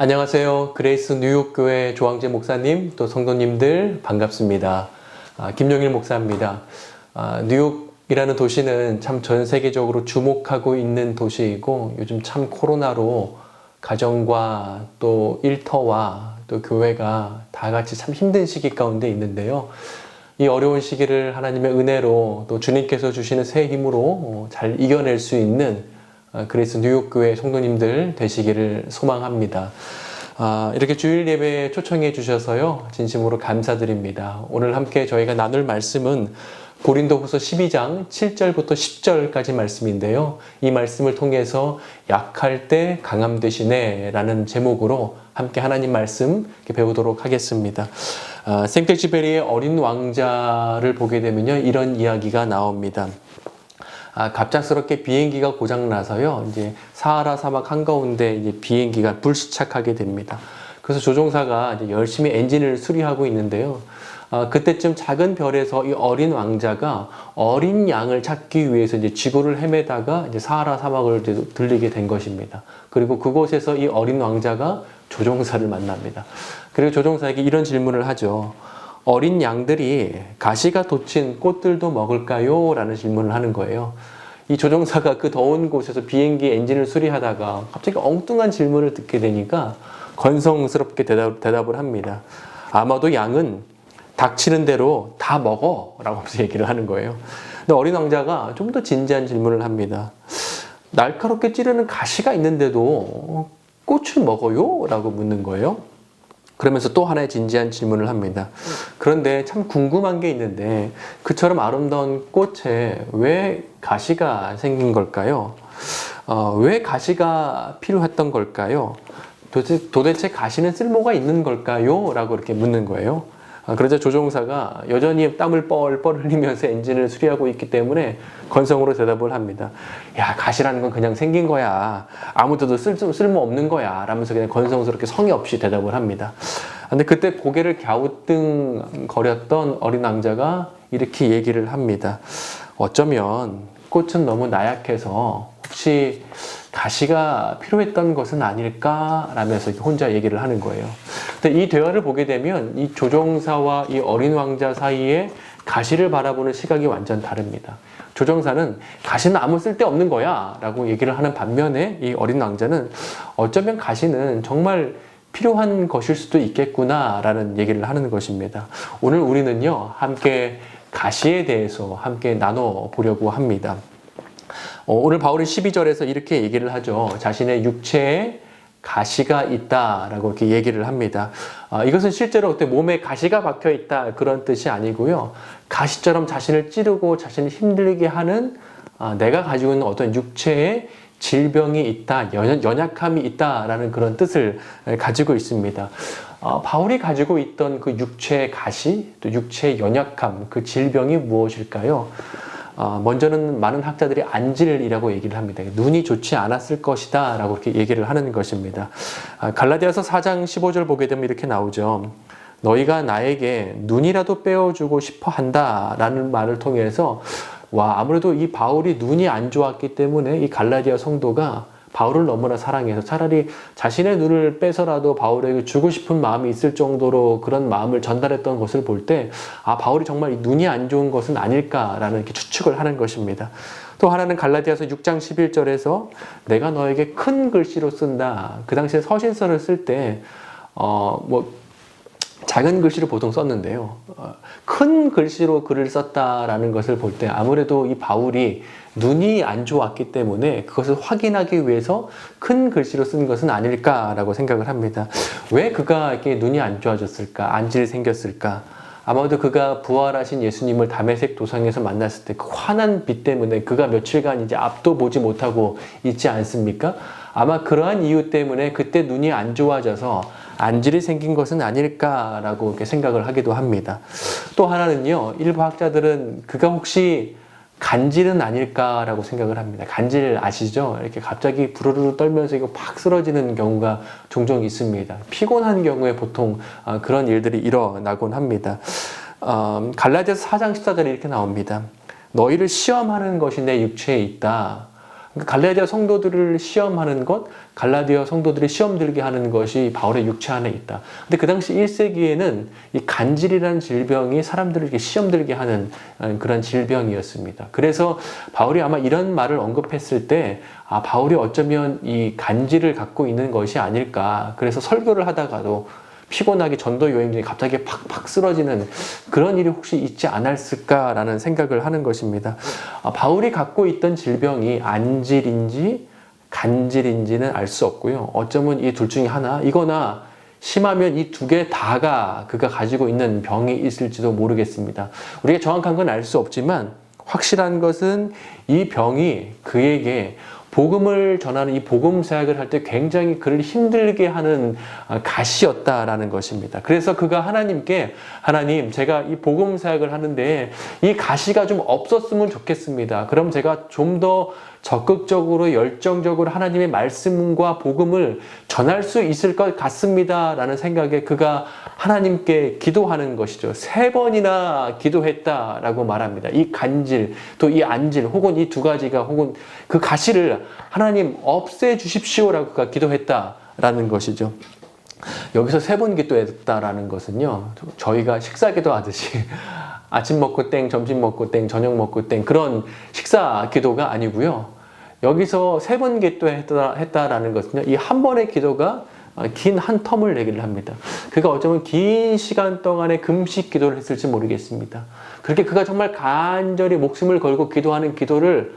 안녕하세요. 그레이스 뉴욕교회 조항재 목사님, 또 성도님들 반갑습니다. 김용일 목사입니다. 뉴욕이라는 도시는 참 전 세계적으로 주목하고 있는 도시이고 요즘 참 코로나로 가정과 또 일터와 또 교회가 다 같이 참 힘든 시기 가운데 있는데요. 이 어려운 시기를 하나님의 은혜로 또 주님께서 주시는 새 힘으로 잘 이겨낼 수 있는 그레이스 뉴욕교회 성도님들 되시기를 소망합니다. 이렇게 주일 예배에 초청해 주셔서요, 진심으로 감사드립니다. 오늘 함께 저희가 나눌 말씀은 고린도후서 12장 7절부터 10절까지 말씀인데요. 이 말씀을 통해서 약할 때 강함 되시네 라는 제목으로 함께 하나님 말씀 배우도록 하겠습니다. 생텍쥐페리의 어린 왕자를 보게 되면요, 이런 이야기가 나옵니다. 갑작스럽게 비행기가 고장나서요, 이제 사하라 사막 한가운데 이제 비행기가 불시착하게 됩니다. 그래서 조종사가 이제 열심히 엔진을 수리하고 있는데요. 그때쯤 작은 별에서 이 어린 왕자가 어린 양을 찾기 위해서 이제 지구를 헤매다가 이제 사하라 사막을 이제 들리게 된 것입니다. 그리고 그곳에서 이 어린 왕자가 조종사를 만납니다. 그리고 조종사에게 이런 질문을 하죠. 어린 양들이 가시가 돋친 꽃들도 먹을까요? 라는 질문을 하는 거예요. 이 조종사가 그 더운 곳에서 비행기 엔진을 수리하다가 갑자기 엉뚱한 질문을 듣게 되니까 건성스럽게 대답을 합니다. 아마도 양은 닥치는 대로 다 먹어 라고 얘기를 하는 거예요. 근데 어린 왕자가 좀 더 진지한 질문을 합니다. 날카롭게 찌르는 가시가 있는데도 꽃을 먹어요? 라고 묻는 거예요. 그러면서 또 하나의 진지한 질문을 합니다. 그런데 참 궁금한 게 있는데 그처럼 아름다운 꽃에 왜 가시가 생긴 걸까요? 왜 가시가 필요했던 걸까요? 도대체 가시는 쓸모가 있는 걸까요? 라고 이렇게 묻는 거예요. 그러자 조종사가 여전히 땀을 뻘뻘 흘리면서 엔진을 수리하고 있기 때문에 건성으로 대답을 합니다. 야, 가시라는 건 그냥 생긴 거야. 아무 데도 쓸모 없는 거야. 라면서 그냥 건성스럽게 성의 없이 대답을 합니다. 근데 그때 고개를 갸우뚱거렸던 어린 왕자가 이렇게 얘기를 합니다. 어쩌면 꽃은 너무 나약해서 혹시 가시가 필요했던 것은 아닐까? 라면서 혼자 얘기를 하는 거예요. 근데 이 대화를 보게 되면 이 조종사와 이 어린 왕자 사이에 가시를 바라보는 시각이 완전 다릅니다. 조종사는 가시는 아무 쓸데없는 거야 라고 얘기를 하는 반면에 이 어린 왕자는 어쩌면 가시는 정말 필요한 것일 수도 있겠구나 라는 얘기를 하는 것입니다. 오늘 우리는요, 함께 가시에 대해서 함께 나눠보려고 합니다. 오늘 바울이 12절에서 이렇게 얘기를 하죠. 자신의 육체에 가시가 있다라고 이렇게 얘기를 합니다. 이것은 실제로 그때 몸에 가시가 박혀 있다 그런 뜻이 아니고요. 가시처럼 자신을 찌르고 자신을 힘들게 하는 내가 가지고 있는 어떤 육체에 질병이 있다, 연약함이 있다라는 그런 뜻을 가지고 있습니다. 바울이 가지고 있던 그 육체의 가시, 또 육체의 연약함, 그 질병이 무엇일까요? 먼저는 많은 학자들이 안질이라고 얘기를 합니다. 눈이 좋지 않았을 것이다 라고 이렇게 얘기를 하는 것입니다. 갈라디아서 4장 15절 보게 되면 이렇게 나오죠. 너희가 나에게 눈이라도 빼어주고 싶어 한다 라는 말을 통해서 아무래도 이 바울이 눈이 안 좋았기 때문에 이 갈라디아 성도가 바울을 너무나 사랑해서 차라리 자신의 눈을 빼서라도 바울에게 주고 싶은 마음이 있을 정도로 그런 마음을 전달했던 것을 볼 때 바울이 정말 눈이 안 좋은 것은 아닐까라는 이렇게 추측을 하는 것입니다. 또 하나는 갈라디아서 6장 11절에서 내가 너에게 큰 글씨로 쓴다. 그 당시에 서신서를 쓸 때 작은 글씨로 보통 썼는데요. 큰 글씨로 글을 썼다라는 것을 볼 때 아무래도 이 바울이 눈이 안 좋았기 때문에 그것을 확인하기 위해서 큰 글씨로 쓴 것은 아닐까라고 생각을 합니다. 왜 그가 이렇게 눈이 안 좋아졌을까? 안질이 생겼을까? 아마도 그가 부활하신 예수님을 다메섹 도상에서 만났을 때 그 환한 빛 때문에 그가 며칠간 이제 앞도 보지 못하고 있지 않습니까? 아마 그러한 이유 때문에 그때 눈이 안 좋아져서 안질이 생긴 것은 아닐까라고 이렇게 생각을 하기도 합니다. 또 하나는요, 일부 학자들은 그가 혹시 간질은 아닐까라고 생각을 합니다. 간질 아시죠? 이렇게 갑자기 부르르 떨면서 이거 팍 쓰러지는 경우가 종종 있습니다. 피곤한 경우에 보통 그런 일들이 일어나곤 합니다. 갈라디아서 4장 14절에 이렇게 나옵니다. 너희를 시험하는 것이 내 육체에 있다. 그러니까 갈라디아 성도들을 시험하는 것, 갈라디아 성도들이 시험 들게 하는 것이 바울의 육체 안에 있다. 근데 그 당시 1세기에는 이 간질이라는 질병이 사람들을 이렇게 시험 들게 하는 그런 질병이었습니다. 그래서 바울이 아마 이런 말을 언급했을 때, 바울이 어쩌면 이 간질을 갖고 있는 것이 아닐까. 그래서 설교를 하다가도 피곤하게 전도 여행 중에 갑자기 팍팍 쓰러지는 그런 일이 혹시 있지 않았을까라는 생각을 하는 것입니다. 바울이 갖고 있던 질병이 안질인지 간질인지는 알 수 없고요. 어쩌면 이 둘 중에 하나, 이거나 심하면 이 두 개 다가 그가 가지고 있는 병이 있을지도 모르겠습니다. 우리가 정확한 건 알 수 없지만 확실한 것은 이 병이 그에게 복음을 전하는 이 복음 사역을 할 때 굉장히 그를 힘들게 하는 가시였다라는 것입니다. 그래서 그가 하나님께, 하나님, 제가 이 복음 사역을 하는데 이 가시가 좀 없었으면 좋겠습니다. 그럼 제가 좀 더 적극적으로 열정적으로 하나님의 말씀과 복음을 전할 수 있을 것 같습니다. 라는 생각에 그가 하나님께 기도하는 것이죠. 3번이나 기도했다라고 말합니다. 이 간질, 또 이 안질, 혹은 이 두 가지가, 혹은 그 가시를 하나님 없애 주십시오라고 그가 기도했다라는 것이죠. 여기서 3번 기도했다라는 것은요, 저희가 식사 기도하듯이 아침 먹고 땡, 점심 먹고 땡, 저녁 먹고 땡, 그런 식사 기도가 아니고요. 여기서 3번 기도했다라는 것은요, 이 한 번의 기도가 긴 한 텀을 내기를 합니다. 그가 어쩌면 긴 시간 동안에 금식 기도를 했을지 모르겠습니다. 그렇게 그가 정말 간절히 목숨을 걸고 기도하는 기도를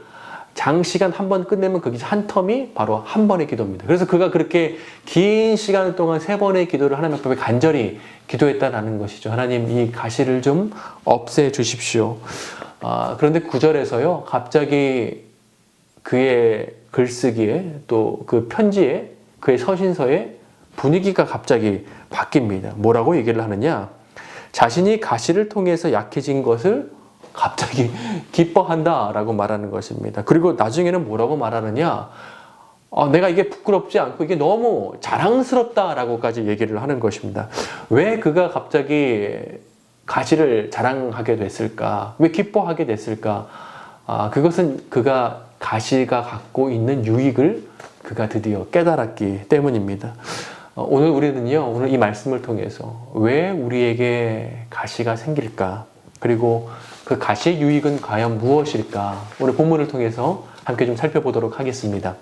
장시간 한 번 끝내면 그게 한 텀이 바로 한 번의 기도입니다. 그래서 그가 그렇게 긴 시간 동안 3번의 기도를 하나님 앞에 간절히 기도했다라는 것이죠. 하나님, 이 가시를 좀 없애 주십시오. 그런데 9절에서요, 갑자기 그의 글쓰기에, 또 그 편지에, 그의 서신서에 분위기가 갑자기 바뀝니다. 뭐라고 얘기를 하느냐? 자신이 가시를 통해서 약해진 것을 갑자기 기뻐한다라고 말하는 것입니다. 그리고 나중에는 뭐라고 말하느냐? 내가 이게 부끄럽지 않고 이게 너무 자랑스럽다라고까지 얘기를 하는 것입니다. 왜 그가 갑자기 가시를 자랑하게 됐을까? 왜 기뻐하게 됐을까? 그것은 그가 가시가 갖고 있는 유익을 그가 드디어 깨달았기 때문입니다. 오늘 우리는요, 오늘 이 말씀을 통해서 왜 우리에게 가시가 생길까? 그리고 그 가시의 유익은 과연 무엇일까? 오늘 본문을 통해서 함께 좀 살펴보도록 하겠습니다.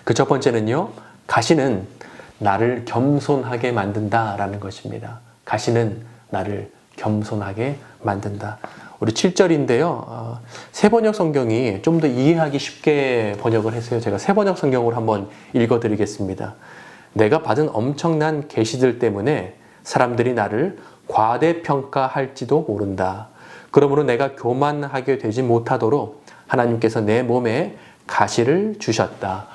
그 첫 번째는요, 가시는 나를 겸손하게 만든다라는 것입니다. 가시는 나를 겸손하게 만든다. 우리 7절인데요. 새번역 성경이 좀 더 이해하기 쉽게 번역을 해서요, 제가 새번역 성경으로 한번 읽어드리겠습니다. 내가 받은 엄청난 계시들 때문에 사람들이 나를 과대평가할지도 모른다. 그러므로 내가 교만하게 되지 못하도록 하나님께서 내 몸에 가시를 주셨다.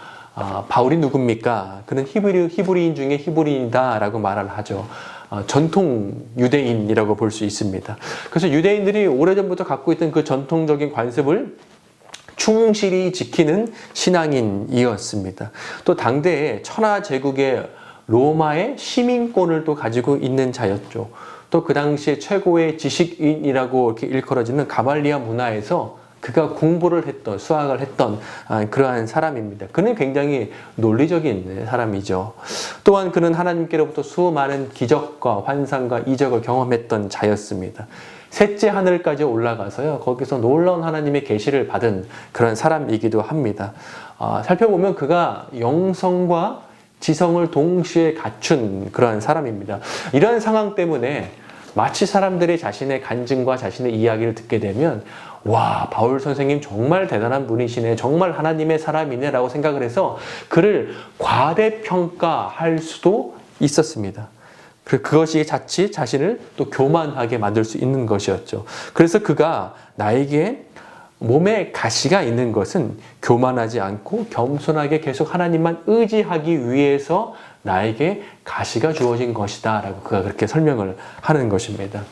바울이 누굽니까? 그는 히브리인 중에 히브리인이다 라고 말을 하죠. 전통 유대인이라고 볼 수 있습니다. 그래서 유대인들이 오래전부터 갖고 있던 그 전통적인 관습을 충실히 지키는 신앙인이었습니다. 또 당대의 천하제국의 로마의 시민권을 또 가지고 있는 자였죠. 또 그 당시에 최고의 지식인이라고 이렇게 일컬어지는 가말리아 문화에서 그가 공부를 했던, 수학을 했던 그러한 사람입니다. 그는 굉장히 논리적인 사람이죠. 또한 그는 하나님께로부터 수많은 기적과 환상과 이적을 경험했던 자였습니다. 셋째 하늘까지 올라가서요, 거기서 놀라운 하나님의 계시를 받은 그런 사람이기도 합니다. 살펴보면 그가 영성과 지성을 동시에 갖춘 그런 사람입니다. 이런 상황 때문에 마치 사람들이 자신의 간증과 자신의 이야기를 듣게 되면, 와, 바울 선생님 정말 대단한 분이시네, 정말 하나님의 사람이네 라고 생각을 해서 그를 과대평가할 수도 있었습니다. 그것이 자칫 자신을 또 교만하게 만들 수 있는 것이었죠. 그래서 그가 나에게 몸에 가시가 있는 것은 교만하지 않고 겸손하게 계속 하나님만 의지하기 위해서 나에게 가시가 주어진 것이다 라고 그가 그렇게 설명을 하는 것입니다.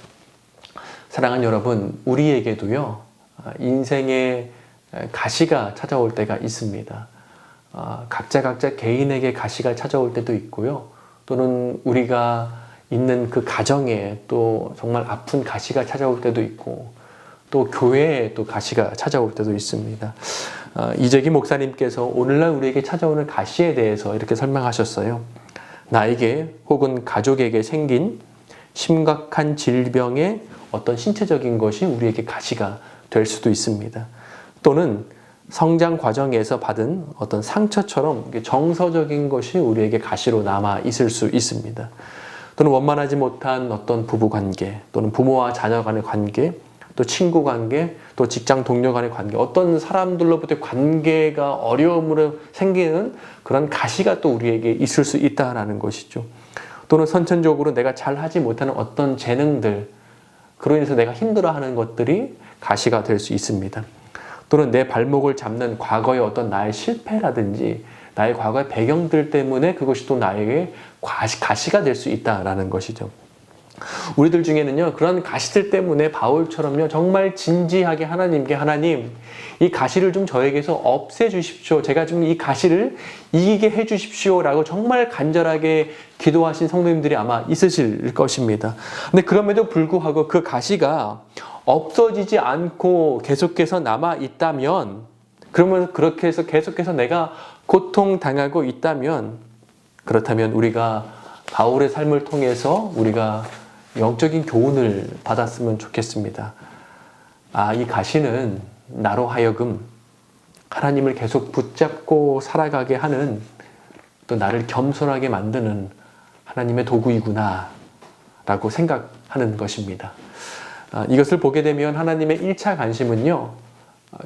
사랑하는 여러분, 우리에게도요, 인생에 가시가 찾아올 때가 있습니다. 각자 개인에게 가시가 찾아올 때도 있고요. 또는 우리가 있는 그 가정에 또 정말 아픈 가시가 찾아올 때도 있고, 또 교회에 또 가시가 찾아올 때도 있습니다. 이재기 목사님께서 오늘날 우리에게 찾아오는 가시에 대해서 이렇게 설명하셨어요. 나에게 혹은 가족에게 생긴 심각한 질병의 어떤 신체적인 것이 우리에게 가시가 될 수도 있습니다. 또는 성장 과정에서 받은 어떤 상처처럼 정서적인 것이 우리에게 가시로 남아 있을 수 있습니다. 또는 원만하지 못한 어떤 부부 관계, 또는 부모와 자녀 간의 관계, 또 친구 관계, 또 직장 동료 간의 관계, 어떤 사람들로부터 관계가 어려움으로 생기는 그런 가시가 또 우리에게 있을 수 있다라는 것이죠. 또는 선천적으로 내가 잘 하지 못하는 어떤 재능들, 그로 인해서 내가 힘들어하는 것들이 가시가 될 수 있습니다. 또는 내 발목을 잡는 과거의 어떤 나의 실패라든지 나의 과거의 배경들 때문에 그것이 또 나에게 가시가 될 수 있다라는 것이죠. 우리들 중에는요, 그런 가시들 때문에 바울처럼요, 정말 진지하게 하나님께, 하나님, 이 가시를 좀 저에게서 없애 주십시오. 제가 좀 이 가시를 이기게 해 주십시오. 라고 정말 간절하게 기도하신 성도님들이 아마 있으실 것입니다. 근데 그럼에도 불구하고 그 가시가 없어지지 않고 계속해서 남아 있다면, 그러면 그렇게 해서 계속해서 내가 고통당하고 있다면, 그렇다면 우리가 바울의 삶을 통해서 우리가 영적인 교훈을 받았으면 좋겠습니다. 이 가시는 나로 하여금 하나님을 계속 붙잡고 살아가게 하는, 또 나를 겸손하게 만드는 하나님의 도구이구나 라고 생각하는 것입니다. 이것을 보게 되면 하나님의 1차 관심은요,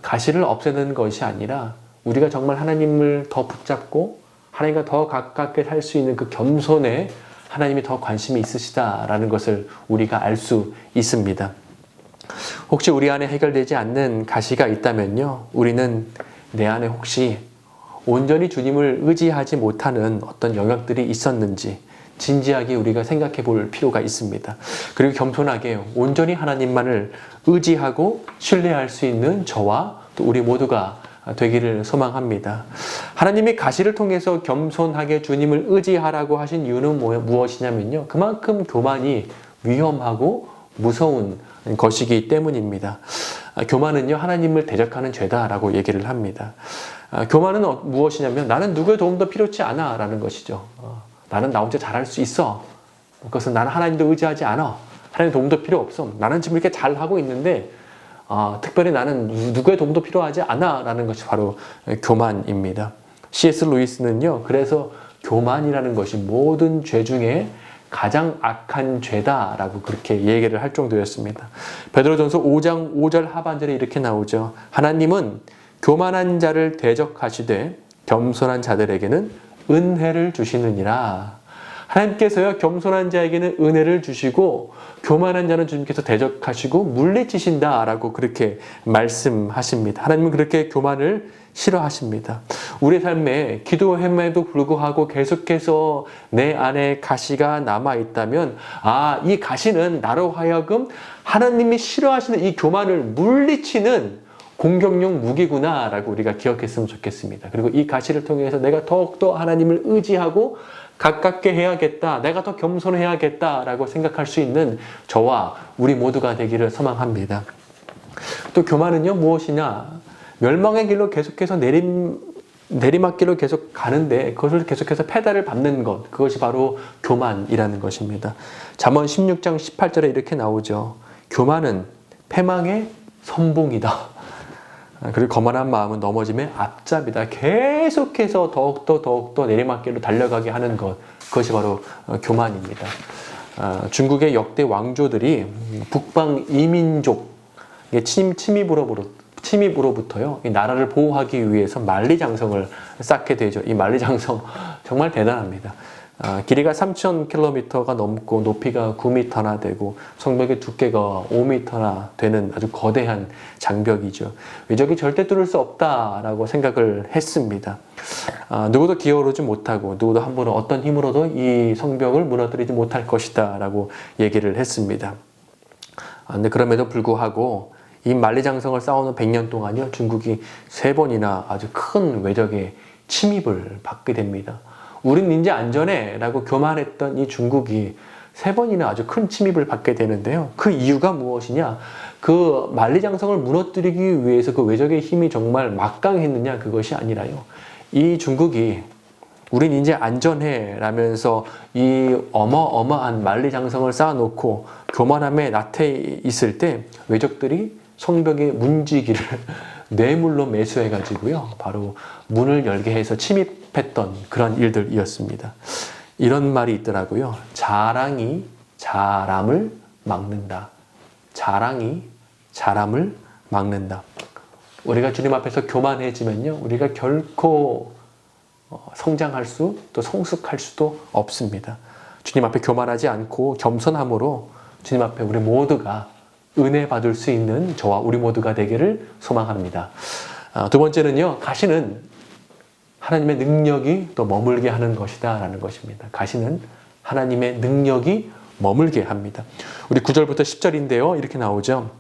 가시를 없애는 것이 아니라 우리가 정말 하나님을 더 붙잡고 하나님과 더 가깝게 살 수 있는 그 겸손에 하나님이 더 관심이 있으시다라는 것을 우리가 알 수 있습니다. 혹시 우리 안에 해결되지 않는 가시가 있다면요, 우리는 내 안에 혹시 온전히 주님을 의지하지 못하는 어떤 영역들이 있었는지 진지하게 우리가 생각해 볼 필요가 있습니다. 그리고 겸손하게 온전히 하나님만을 의지하고 신뢰할 수 있는 저와 또 우리 모두가 되기를 소망합니다. 하나님이 가시를 통해서 겸손하게 주님을 의지하라고 하신 이유는 무엇이냐면요, 그만큼 교만이 위험하고 무서운 것이기 때문입니다. 교만은요, 하나님을 대적하는 죄다라고 얘기를 합니다. 교만은 무엇이냐면 나는 누구의 도움도 필요치 않아 라는 것이죠. 나는 나 혼자 잘할 수 있어. 그것은 나는 하나님도 의지하지 않아. 하나님 도움도 필요 없어. 나는 지금 이렇게 잘하고 있는데 특별히 나는 누구의 도움도 필요하지 않아 라는 것이 바로 교만입니다. C.S. 루이스는요, 그래서 교만이라는 것이 모든 죄 중에 가장 악한 죄다라고 그렇게 얘기를 할 정도였습니다. 베드로전서 5장 5절 하반절에 이렇게 나오죠. 하나님은 교만한 자를 대적하시되 겸손한 자들에게는 은혜를 주시느니라. 하나님께서요, 겸손한 자에게는 은혜를 주시고 교만한 자는 주님께서 대적하시고 물리치신다라고 그렇게 말씀하십니다. 하나님은 그렇게 교만을 싫어하십니다. 우리 삶에 기도함에도 불구하고 계속해서 내 안에 가시가 남아있다면 이 가시는 나로 하여금 하나님이 싫어하시는 이 교만을 물리치는 공격용 무기구나 라고 우리가 기억했으면 좋겠습니다. 그리고 이 가시를 통해서 내가 더욱더 하나님을 의지하고 가깝게 해야겠다, 내가 더 겸손해야겠다 라고 생각할 수 있는 저와 우리 모두가 되기를 소망합니다. 또 교만은요, 무엇이냐, 멸망의 길로 계속해서 내리막길로 계속 가는데 그것을 계속해서 페달을 밟는 것, 그것이 바로 교만이라는 것입니다. 잠언 16장 18절에 이렇게 나오죠. 교만은 패망의 선봉이다. 그리고 거만한 마음은 넘어짐의 앞잡이다. 계속해서 더욱더 내리막길로 달려가게 하는 것, 그것이 바로 교만입니다. 중국의 역대 왕조들이 북방 이민족의 침입으로부터요, 이 나라를 보호하기 위해서 만리장성을 쌓게 되죠. 이 만리장성 정말 대단합니다. 길이가 3,000km가 넘고 높이가 9m나 되고 성벽의 두께가 5m나 되는 아주 거대한 장벽이죠. 외적이 절대 뚫을 수 없다라고 생각을 했습니다. 누구도 기어오르지 못하고 누구도 함부로 어떤 힘으로도 이 성벽을 무너뜨리지 못할 것이다 라고 얘기를 했습니다. 근데 그럼에도 불구하고 이 만리장성을 쌓아오는 100년 동안요, 중국이 3번이나 아주 큰 외적의 침입을 받게 됩니다. 우린 이제 안전해 라고 교만했던 이 중국이 3번이나 아주 큰 침입을 받게 되는데요. 그 이유가 무엇이냐? 그 만리장성을 무너뜨리기 위해서 그 외적의 힘이 정말 막강했느냐? 그것이 아니라요. 이 중국이 우린 이제 안전해 라면서 이 어마어마한 만리장성을 쌓아놓고 교만함에 나태 있을 때 외적들이 성벽의 문지기를 뇌물로 매수해가지고요. 바로 문을 열게 해서 침입했던 그런 일들이었습니다. 이런 말이 있더라고요. 자랑이 자람을 막는다. 자랑이 자람을 막는다. 우리가 주님 앞에서 교만해지면요. 우리가 결코 성장할 수, 또 성숙할 수도 없습니다. 주님 앞에 교만하지 않고 겸손함으로 주님 앞에 우리 모두가 은혜 받을 수 있는 저와 우리 모두가 되기를 소망합니다. 두 번째는요. 가시는 하나님의 능력이 또 머물게 하는 것이다 라는 것입니다. 가시는 하나님의 능력이 머물게 합니다. 우리 9절부터 10절인데요. 이렇게 나오죠.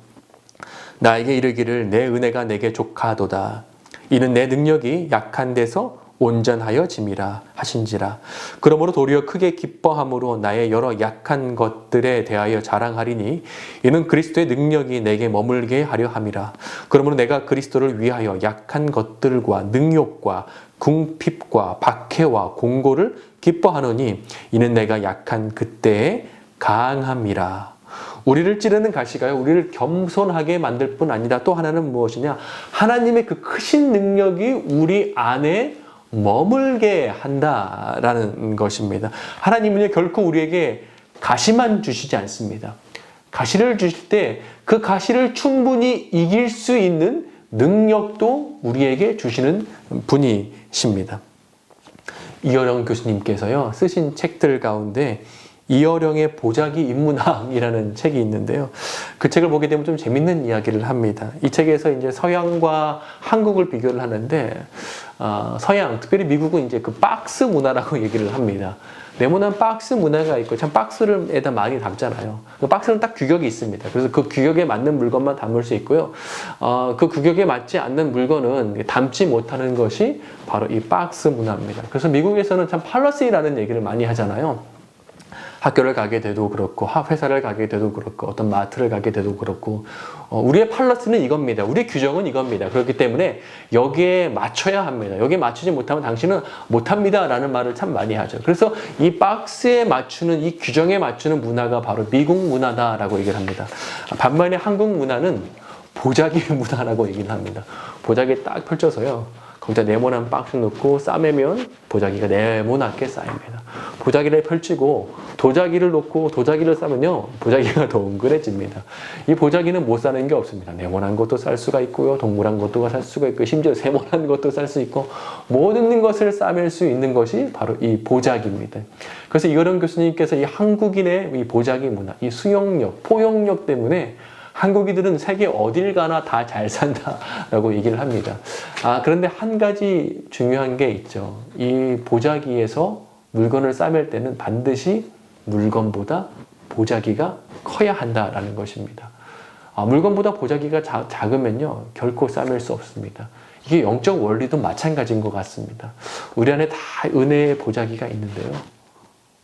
나에게 이르기를 내 은혜가 내게 족하도다. 이는 내 능력이 약한 데서 온전하여 짐이라 하신지라. 그러므로 도리어 크게 기뻐함으로 나의 여러 약한 것들에 대하여 자랑하리니 이는 그리스도의 능력이 내게 머물게 하려 함이라. 그러므로 내가 그리스도를 위하여 약한 것들과 능욕과 궁핍과 박해와 공고를 기뻐하노니 이는 내가 약한 그때에 강함이라. 우리를 찌르는 가시가요. 우리를 겸손하게 만들 뿐 아니라 또 하나는 무엇이냐? 하나님의 그 크신 능력이 우리 안에 머물게 한다라는 것입니다. 하나님은 결코 우리에게 가시만 주시지 않습니다. 가시를 주실 때 그 가시를 충분히 이길 수 있는 능력도 우리에게 주시는 분이십니다. 이어령 교수님께서요, 쓰신 책들 가운데 이어령의 보자기 인문학이라는 책이 있는데요. 그 책을 보게 되면 좀 재밌는 이야기를 합니다. 이 책에서 이제 서양과 한국을 비교를 하는데, 서양, 특별히 미국은 이제 그 박스 문화라고 얘기를 합니다. 네모난 박스 문화가 있고, 참 박스를에다 많이 담잖아요. 그 박스는 딱 규격이 있습니다. 그래서 그 규격에 맞는 물건만 담을 수 있고요. 그 규격에 맞지 않는 물건은 담지 못하는 것이 바로 이 박스 문화입니다. 그래서 미국에서는 참 팔러시라는 얘기를 많이 하잖아요. 학교를 가게 돼도 그렇고 회사를 가게 돼도 그렇고 어떤 마트를 가게 돼도 그렇고 우리의 팔러스는 이겁니다. 우리의 규정은 이겁니다. 그렇기 때문에 여기에 맞춰야 합니다. 여기에 맞추지 못하면 당신은 못합니다 라는 말을 참 많이 하죠. 그래서 이 박스에 맞추는 이 규정에 맞추는 문화가 바로 미국 문화다라고 얘기를 합니다. 반면에 한국 문화는 보자기 문화라고 얘기를 합니다. 보자기 딱 펼쳐서요. 거기다 네모난 박스 넣고 싸매면 보자기가 네모나게 쌓입니다. 보자기를 펼치고 도자기를 놓고 도자기를 싸면요. 보자기가 동그래집니다. 이 보자기는 못 싸는 게 없습니다. 네모난 것도 쌀 수가 있고요. 동그란 것도 쌀 수가 있고 심지어 세모난 것도 쌀 수 있고 모든 것을 싸맬 수 있는 것이 바로 이 보자기입니다. 그래서 이어령 교수님께서 이 한국인의 이 보자기 문화, 이 수용력, 포용력 때문에 한국인들은 세계 어딜 가나 다 잘 산다라고 얘기를 합니다. 그런데 한 가지 중요한 게 있죠. 이 보자기에서 물건을 싸맬 때는 반드시 물건보다 보자기가 커야 한다라는 것입니다. 물건보다 보자기가 작으면요, 결코 싸맬 수 없습니다. 이게 영적 원리도 마찬가지인 것 같습니다. 우리 안에 다 은혜의 보자기가 있는데요.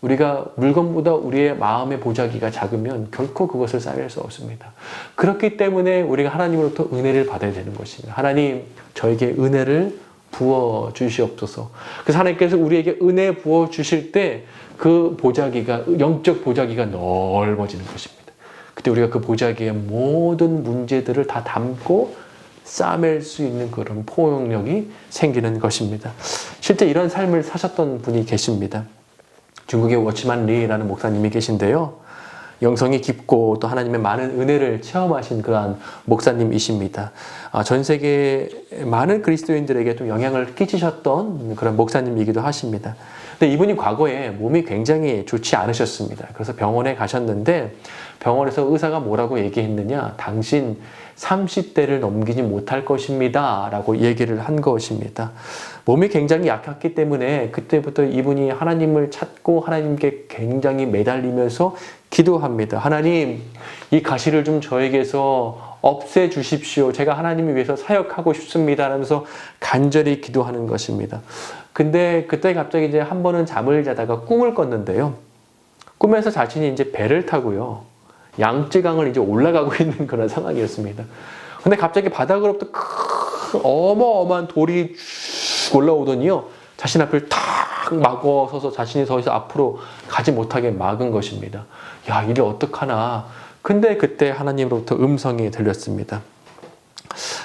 우리가 물건보다 우리의 마음의 보자기가 작으면 결코 그것을 쌓을 수 없습니다. 그렇기 때문에 우리가 하나님으로부터 은혜를 받아야 되는 것입니다. 하나님, 저에게 은혜를 부어 주시옵소서. 그래서 하나님께서 우리에게 은혜 부어 주실 때 그 보자기가, 영적 보자기가 넓어지는 것입니다. 그때 우리가 그 보자기의 모든 문제들을 다 담고 싸맬 수 있는 그런 포용력이 생기는 것입니다. 실제 이런 삶을 사셨던 분이 계십니다. 중국의 워치만 리라는 목사님이 계신데요. 영성이 깊고 또 하나님의 많은 은혜를 체험하신 그러한 목사님이십니다. 전 세계 많은 그리스도인들에게 좀 영향을 끼치셨던 그런 목사님이기도 하십니다. 근데 이분이 과거에 몸이 굉장히 좋지 않으셨습니다. 그래서 병원에 가셨는데 병원에서 의사가 뭐라고 얘기했느냐? 당신 30대를 넘기지 못할 것입니다 라고 얘기를 한 것입니다. 몸이 굉장히 약했기 때문에 그때부터 이분이 하나님을 찾고 하나님께 굉장히 매달리면서 기도합니다. 하나님, 이 가시를 좀 저에게서 없애 주십시오. 제가 하나님을 위해서 사역하고 싶습니다 하면서 간절히 기도하는 것입니다. 근데 그때 갑자기 이제 한 번은 잠을 자다가 꿈을 꿨는데요. 꿈에서 자신이 이제 배를 타고요. 양쯔강을 이제 올라가고 있는 그런 상황이었습니다. 근데 갑자기 바닥으로부터 큰 어마어마한 돌이 쭉 올라오더니요. 자신 앞을 탁 막아서서 자신이 더 이상 앞으로 가지 못하게 막은 것입니다. 야, 이를 어떡하나. 근데 그때 하나님으로부터 음성이 들렸습니다.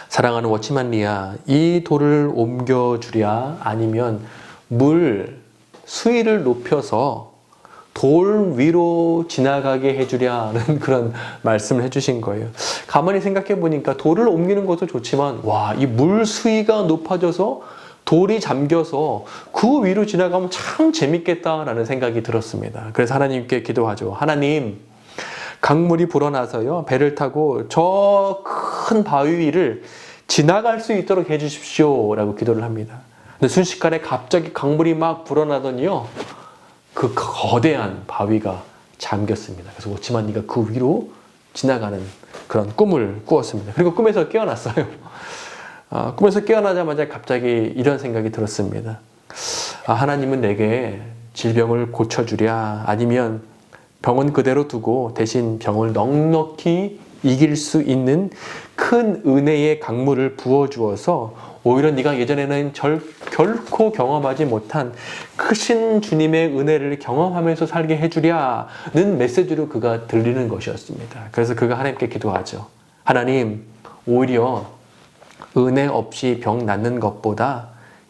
사랑하는 워치만 리아, 이 돌을 옮겨주랴 아니면 물 수위를 높여서 돌 위로 지나가게 해주랴는 그런 말씀을 해주신 거예요. 가만히 생각해 보니까 돌을 옮기는 것도 좋지만 와, 이 물 수위가 높아져서 돌이 잠겨서 그 위로 지나가면 참 재밌겠다라는 생각이 들었습니다. 그래서 하나님께 기도하죠. 하나님, 강물이 불어나서요, 배를 타고 저 큰 바위 위를 지나갈 수 있도록 해주십시오 라고 기도를 합니다. 근데 순식간에 갑자기 강물이 막 불어나더니요, 그 거대한 바위가 잠겼습니다. 그래서 워치만 니가 그 위로 지나가는 그런 꿈을 꾸었습니다. 그리고 꿈에서 깨어났어요. 꿈에서 깨어나자마자 갑자기 이런 생각이 들었습니다. 하나님은 내게 질병을 고쳐주랴 아니면 병은 그대로 두고 대신 병을 넉넉히 이길 수 있는 큰 은혜의 강물을 부어주어서 오히려 네가 예전에는 결코 경험하지 못한 크신 주님의 은혜를 경험하면서 살게 해주랴는 메시지로 그가 들리는 것이었습니다. 그래서 그가 하나님께 기도하죠. 하나님, 오히려 은혜 없이 병 낫는 것보다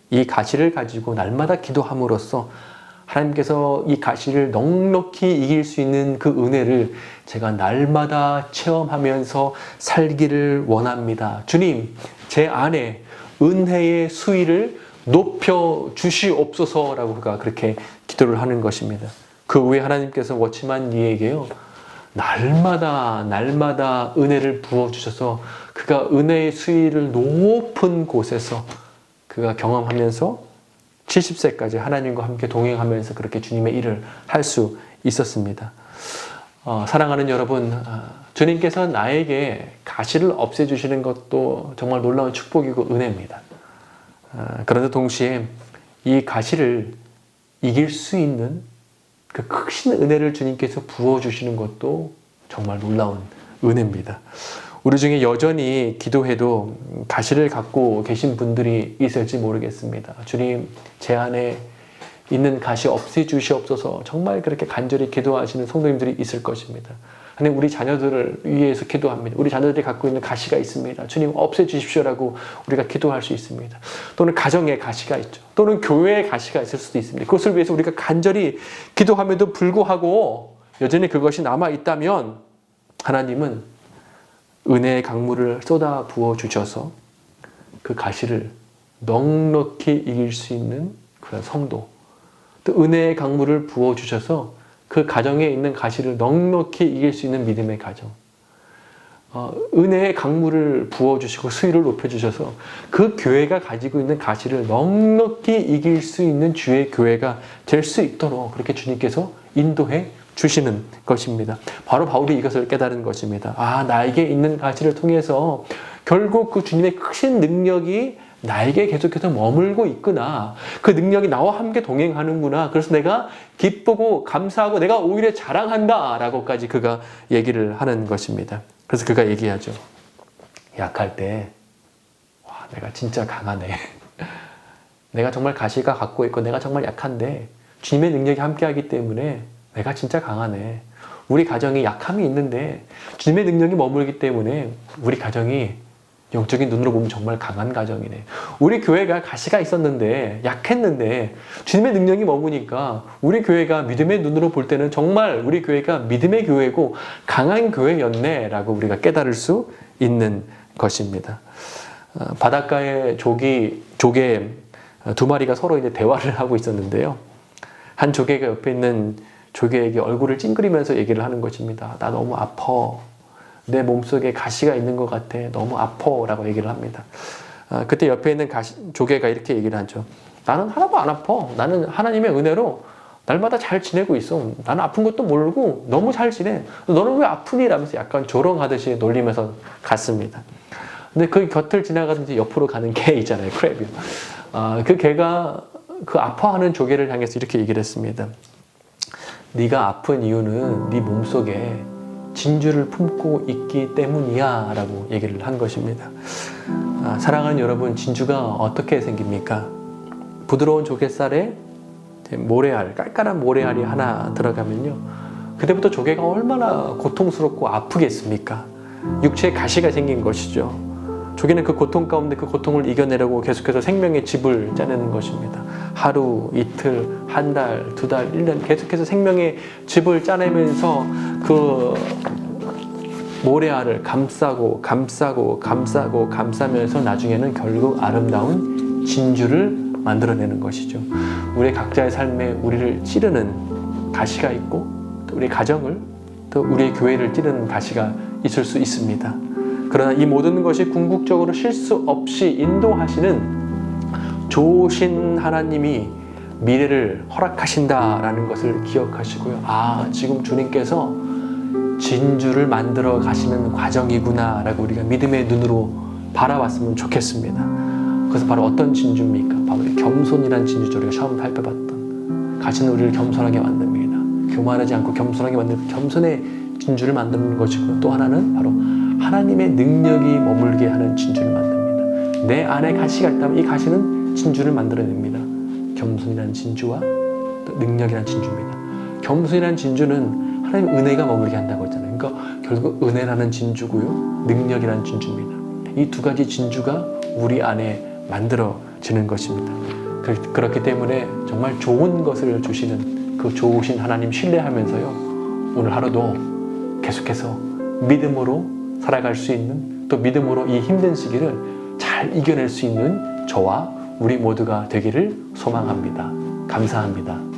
이 가시를 가지고 날마다 기도함으로써 하나님께서 이 가시를 넉넉히 이길 수 있는 그 은혜를 제가 날마다 체험하면서 살기를 원합니다. 주님, 제 안에 은혜의 수위를 높여 주시옵소서라고 그가 그렇게 기도를 하는 것입니다. 그 후에 하나님께서 워치만 니에게요, 날마다 은혜를 부어주셔서 그가 은혜의 수위를 높은 곳에서 그가 경험하면서 70세까지 하나님과 함께 동행하면서 그렇게 주님의 일을 할 수 있었습니다. 사랑하는 여러분, 주님께서 나에게 가시를 없애주시는 것도 정말 놀라운 축복이고 은혜입니다. 그런데 동시에 이 가시를 이길 수 있는 그 크신 은혜를 주님께서 부어주시는 것도 정말 놀라운 은혜입니다. 우리 중에 여전히 기도해도 가시를 갖고 계신 분들이 있을지 모르겠습니다. 주님, 제 안에 있는 가시 없애주시옵소서 정말 그렇게 간절히 기도하시는 성도님들이 있을 것입니다. 하나님, 우리 자녀들을 위해서 기도합니다. 우리 자녀들이 갖고 있는 가시가 있습니다. 주님, 없애주십시오라고 우리가 기도할 수 있습니다. 또는 가정에 가시가 있죠. 또는 교회에 가시가 있을 수도 있습니다. 그것을 위해서 우리가 간절히 기도함에도 불구하고 여전히 그것이 남아있다면 하나님은 은혜의 강물을 쏟아 부어 주셔서 그 가시를 넉넉히 이길 수 있는 그런 성도, 또 은혜의 강물을 부어 주셔서 그 가정에 있는 가시를 넉넉히 이길 수 있는 믿음의 가정, 은혜의 강물을 부어주시고 수위를 높여주셔서 그 교회가 가지고 있는 가시를 넉넉히 이길 수 있는 주의 교회가 될 수 있도록 그렇게 주님께서 인도해 주시는 것입니다. 바로 바울이 이것을 깨달은 것입니다. 나에게 있는 가시를 통해서 결국 그 주님의 크신 능력이 나에게 계속해서 머물고 있구나. 그 능력이 나와 함께 동행하는구나. 그래서 내가 기쁘고 감사하고 내가 오히려 자랑한다 라고까지 그가 얘기를 하는 것입니다. 그래서 그가 얘기하죠. 약할 때 내가 진짜 강하네. 내가 정말 가시가 갖고 있고 내가 정말 약한데 주님의 능력이 함께하기 때문에 내가 진짜 강하네. 우리 가정이 약함이 있는데 주님의 능력이 머물기 때문에 우리 가정이 영적인 눈으로 보면 정말 강한 가정이네. 우리 교회가 가시가 있었는데 약했는데 주님의 능력이 머무니까 우리 교회가 믿음의 눈으로 볼 때는 정말 우리 교회가 믿음의 교회고 강한 교회였네 라고 우리가 깨달을 수 있는 것입니다. 바닷가에 조개 두 마리가 서로 이제 대화를 하고 있었는데요. 한 조개가 옆에 있는 조개에게 얼굴을 찡그리면서 얘기를 하는 것입니다. 나 너무 아파. 내 몸속에 가시가 있는 것 같아. 너무 아파. 라고 얘기를 합니다. 그때 옆에 있는 조개가 이렇게 얘기를 하죠. 나는 하나도 안 아파. 나는 하나님의 은혜로 날마다 잘 지내고 있어. 나는 아픈 것도 모르고 너무 잘 지내. 너는 왜 아프니? 라면서 약간 조롱하듯이 놀리면서 갔습니다. 근데 그 곁을 지나가든지 옆으로 가는 개 있잖아요. 크랩이요. 그 개가 그 아파하는 조개를 향해서 이렇게 얘기를 했습니다. 네가 아픈 이유는 네 몸속에 진주를 품고 있기 때문이야 라고 얘기를 한 것입니다. 사랑하는 여러분, 진주가 어떻게 생깁니까? 부드러운 조갯살에 모래알, 깔깔한 모래알이 하나 들어가면요, 그때부터 조개가 얼마나 고통스럽고 아프겠습니까? 육체에 가시가 생긴 것이죠. 조개는 그 고통 가운데 그 고통을 이겨내려고 계속해서 생명의 집을 짜내는 것입니다. 하루, 이틀, 한 달, 두 달, 1년 계속해서 생명의 집을 짜내면서 그 모래알을 감싸고 감싸면서 나중에는 결국 아름다운 진주를 만들어내는 것이죠. 우리 각자의 삶에 우리를 찌르는 가시가 있고, 또 우리 가정을, 또 우리의 교회를 찌르는 가시가 있을 수 있습니다. 그러나 이 모든 것이 궁극적으로 실수 없이 인도하시는 좋으신 하나님이 미래를 허락하신다라는 것을 기억하시고요. 지금 주님께서 진주를 만들어 가시는 과정이구나 라고 우리가 믿음의 눈으로 바라봤으면 좋겠습니다. 그래서 바로 어떤 진주입니까? 바로 겸손이라는 진주죠. 우리가 처음 살펴봤던. 가시는 우리를 겸손하게 만듭니다. 교만하지 않고 겸손하게 만드는 겸손의 진주를 만드는 것이고요. 또 하나는 바로 하나님의 능력이 머물게 하는 진주를 만듭니다. 내 안에 가시가 있다면 이 가시는 진주를 만들어냅니다. 겸손이라는 진주와 또 능력이라는 진주입니다. 겸손이라는 진주는 하나님 은혜가 머물게 한다고 했잖아요. 그러니까 결국 은혜라는 진주고요, 능력이라는 진주입니다. 이 두 가지 진주가 우리 안에 만들어지는 것입니다. 그렇기 때문에 정말 좋은 것을 주시는 그 좋으신 하나님 신뢰하면서요, 오늘 하루도 계속해서 믿음으로 살아갈 수 있는, 또 믿음으로 이 힘든 시기를 잘 이겨낼 수 있는 저와 우리 모두가 되기를 소망합니다. 감사합니다.